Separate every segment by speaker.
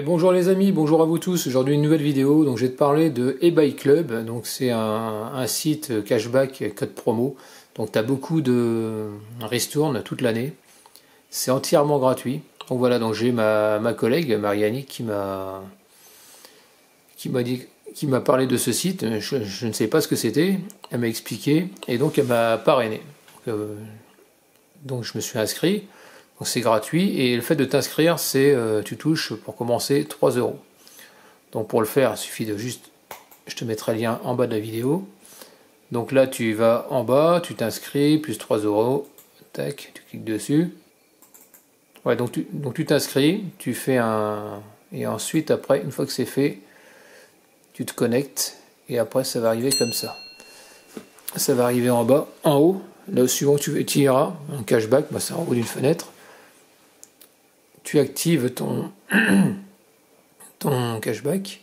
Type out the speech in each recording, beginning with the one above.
Speaker 1: Bonjour les amis, bonjour à vous tous. Aujourd'hui une nouvelle vidéo. Donc je vais te parler de eBay Club. Donc c'est un site cashback code promo. Donc tu as beaucoup de ristournes toute l'année. C'est entièrement gratuit. Donc voilà, donc j'ai ma collègue Mariani qui m'a parlé de ce site. Je ne sais pas ce que c'était. Elle m'a expliqué et donc elle m'a parrainé. Donc je me suis inscrit. Donc c'est gratuit et le fait de t'inscrire, c'est tu touches pour commencer 3 euros. Donc pour le faire, il suffit de juste, je te mettrai le lien en bas de la vidéo. Donc là tu vas en bas, tu t'inscris, plus 3 euros, tac, tu cliques dessus. Ouais, donc tu t'inscris, tu fais un... Et ensuite après, une fois que c'est fait, tu te connectes et après ça va arriver comme ça. Ça va arriver en bas, en haut, là suivant tu iras, un cashback, bah, c'est en haut d'une fenêtre. Tu actives ton cashback.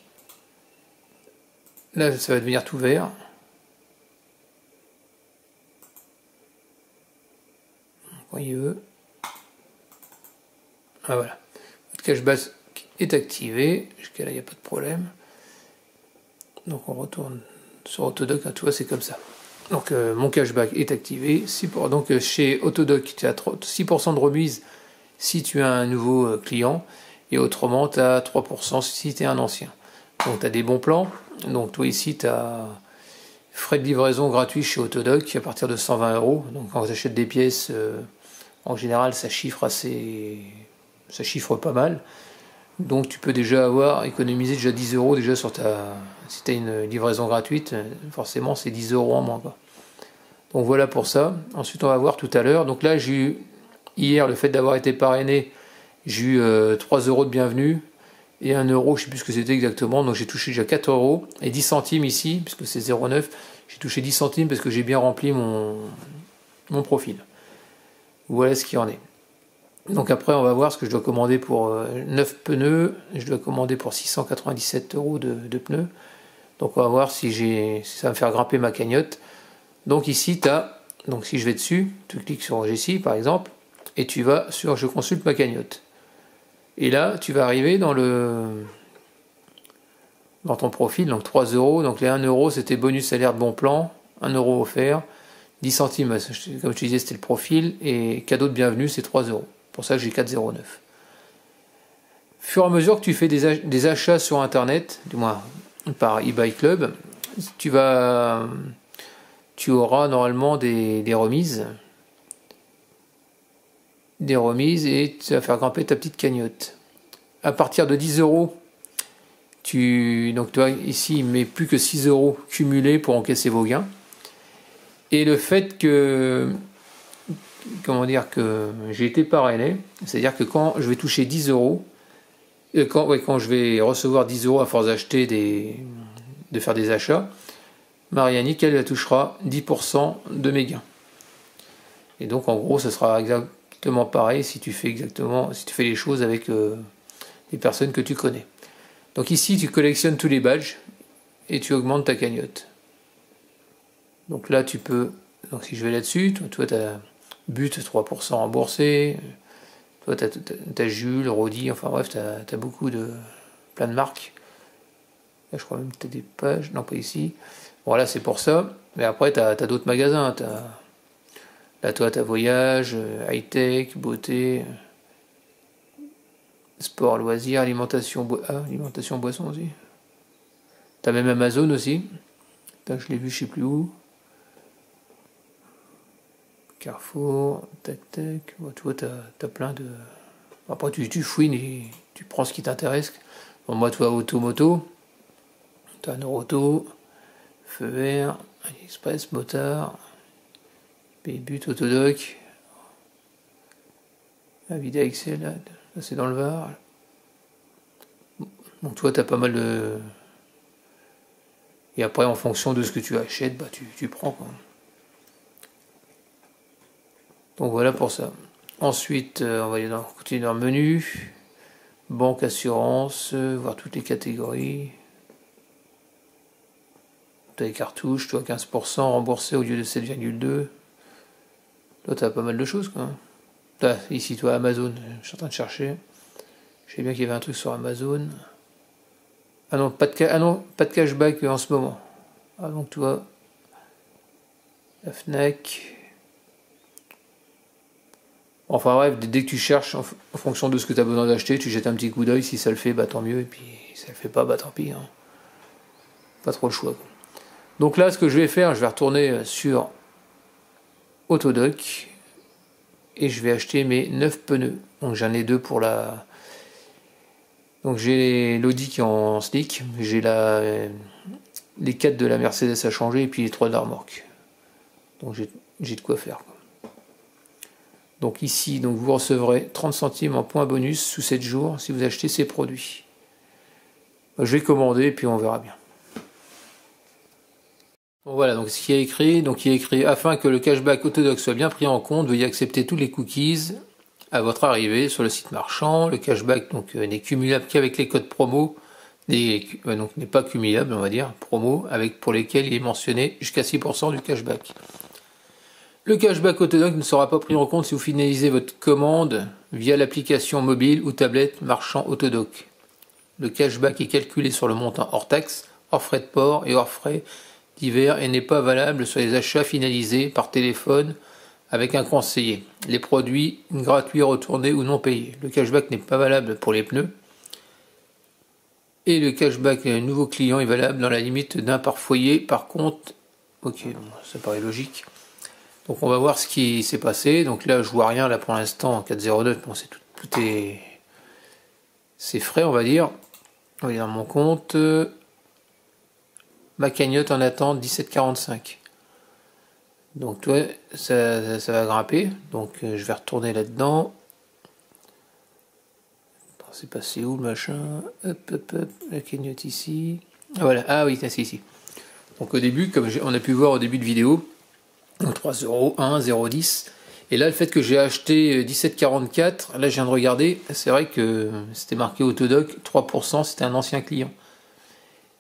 Speaker 1: Là, ça va devenir tout vert. Voyez-vous. Ah voilà. Votre cashback est activé. Jusqu'à là, il n'y a pas de problème. Donc on retourne sur Autodoc. Tu vois, c'est comme ça. Donc mon cashback est activé. Donc chez Autodoc, tu as 6% de remise si tu as un nouveau client. Et autrement, tu as 3% si tu es un ancien. Donc tu as des bons plans. Donc toi ici, tu as frais de livraison gratuits chez Autodoc à partir de 120 euros. Donc quand tu achètes des pièces, en général, ça chiffre pas mal. Donc tu peux déjà économiser déjà 10 euros déjà sur si tu as une livraison gratuite, forcément c'est 10 euros en moins, quoi. Donc voilà pour ça. Ensuite on va voir tout à l'heure. Donc là j'ai eu, hier, le fait d'avoir été parrainé, j'ai eu 3 euros de bienvenue et 1 euro, je ne sais plus ce que c'était exactement. Donc j'ai touché déjà 4 euros et 10 centimes ici, puisque c'est 0,9. J'ai touché 10 centimes parce que j'ai bien rempli mon profil. Voilà ce qu'il en est. Donc après on va voir ce que je dois commander pour 9 pneus. Je dois commander pour 697 euros de pneus. Donc on va voir si ça va me faire grimper ma cagnotte. Donc ici donc si je vais dessus, tu cliques sur Jessie par exemple, et tu vas sur je consulte ma cagnotte. Et là tu vas arriver dans ton profil, donc 3 euros. Donc les 1 euro c'était bonus salaire de bon plan, 1 euro offert, 10 centimes, comme je disais, c'était le profil, et cadeau de bienvenue, c'est 3 euros. Pour ça que j'ai 4,09. Fur et à mesure que tu fais des achats sur Internet, du moins par eBay Club, tu auras normalement des remises. Des remises et ça va faire grimper ta petite cagnotte. À partir de 10 euros, donc toi ici il ne met plus que 6 euros cumulés pour encaisser vos gains. Et le fait que j'ai été parrainé, c'est-à-dire que quand je vais toucher 10 euros, quand je vais recevoir 10 euros à force d'acheter de faire des achats, Mariani, elle touchera 10% de mes gains. Et donc en gros, ce sera exactement pareil si tu fais les choses avec les personnes que tu connais. Donc ici, tu collectionnes tous les badges et tu augmentes ta cagnotte. Donc là, donc si je vais là-dessus, toi tu as But 3% remboursé, toi tu as Jules, Rodi, enfin bref, tu as plein de marques. Là, je crois même que tu as des pages, non pas ici. Voilà, c'est pour ça. Mais après, tu as d'autres magasins. Là, toi, tu as Voyage, High-Tech, Beauté, Sport, Loisirs, Alimentation, Boisson aussi. Tu as même Amazon aussi. Je l'ai vu, je sais plus où. Carrefour, tac. Bon, tu vois, t'as plein de... Après, tu fouines et tu prends ce qui t'intéresse. Bon, moi, tu vois, Automoto. Tu as Neuroto, Feu Vert, AliExpress, Motard, But, Autodoc, Avida Excel, là c'est dans le Var. Donc, tu vois, t'as pas mal de... Et après, en fonction de ce que tu achètes, bah, tu prends, quoi. Donc voilà pour ça. Ensuite, on va aller continuer dans le menu. Banque, assurance, voir toutes les catégories. Tu as les cartouches, toi 15% remboursé au lieu de 7,2. Toi, tu as pas mal de choses, quoi. Ici, toi, Amazon, je suis en train de chercher. Je sais bien qu'il y avait un truc sur Amazon. Ah non, pas de cashback en ce moment. Ah donc tu vois, la Fnac. Enfin bref, dès que tu cherches en fonction de ce que tu as besoin d'acheter, tu jettes un petit coup d'œil. Si ça le fait, bah tant mieux. Et puis si ça le fait pas, bah tant pis. Hein. Pas trop le choix. Quoi. Donc là, ce que je vais faire, je vais retourner sur Autodoc et je vais acheter mes 9 pneus. Donc j'en ai 2 pour la. Donc j'ai l'Audi qui est en slick, j'ai les 4 de la Mercedes à changer et puis les 3 de la remorque. Donc j'ai de quoi faire. Quoi. Donc ici, donc vous recevrez 30 centimes en points bonus sous 7 jours si vous achetez ces produits. Je vais commander et puis on verra bien. Bon, voilà, donc ce qui est écrit, il y a écrit afin que le cashback Autodoc soit bien pris en compte, veuillez accepter tous les cookies à votre arrivée sur le site marchand. Le cashback donc n'est cumulable qu'avec les codes promo, donc n'est pas cumulable on va dire, promo, pour lesquels il est mentionné jusqu'à 6% du cashback. Le cashback Autodoc ne sera pas pris en compte si vous finalisez votre commande via l'application mobile ou tablette marchand Autodoc. Le cashback est calculé sur le montant hors taxe, hors frais de port et hors frais divers et n'est pas valable sur les achats finalisés par téléphone avec un conseiller. Les produits gratuits retournés ou non payés. Le cashback n'est pas valable pour les pneus. Et le cashback nouveau client est valable dans la limite d'un par foyer par compte. Ok, bon, ça paraît logique. Donc on va voir ce qui s'est passé. Donc là je vois rien là pour l'instant en 4,09. Bon, tout est c'est frais on va dire. On va aller dans mon compte. Ma cagnotte en attente 17,45. Donc toi ça va grimper. Donc je vais retourner là-dedans. C'est passé où le machin? Hop, la cagnotte ici. Ah voilà, ah oui, c'est ici. Donc au début, comme on a pu voir au début de vidéo, 3 euros, 1, 0,10. Et là, le fait que j'ai acheté 17,44, là je viens de regarder, c'est vrai que c'était marqué Autodoc, 3%, c'était un ancien client.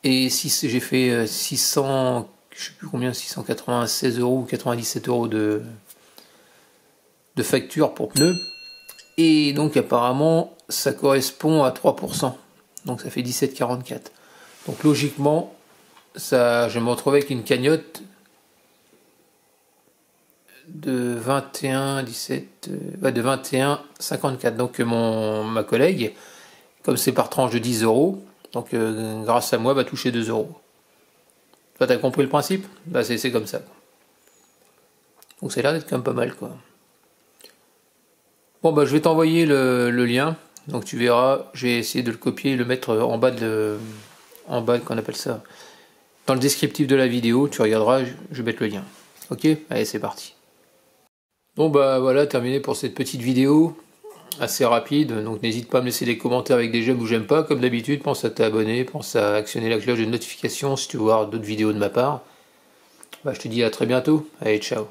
Speaker 1: Et si j'ai fait 600, je sais plus combien, 696 euros ou 97 euros de facture pour pneus. Et donc apparemment, ça correspond à 3%. Donc ça fait 17,44. Donc logiquement, je vais me retrouver avec une cagnotte de 21,54. Donc ma collègue, comme c'est par tranche de 10 euros, donc grâce à moi, va toucher 2 euros. Toi, t'as compris le principe? Bah c'est comme ça. Donc c'est l'air d'être quand même pas mal, quoi. Bon bah je vais t'envoyer le lien, donc tu verras, je vais essayer de le copier et le mettre en bas qu'on appelle ça, dans le descriptif de la vidéo, tu regarderas, je vais mettre le lien. Ok, allez c'est parti. Bon bah voilà, terminé pour cette petite vidéo, assez rapide, donc n'hésite pas à me laisser des commentaires avec des j'aime ou j'aime pas, comme d'habitude, pense à t'abonner, pense à actionner la cloche de notification si tu veux voir d'autres vidéos de ma part. Bah je te dis à très bientôt, allez ciao.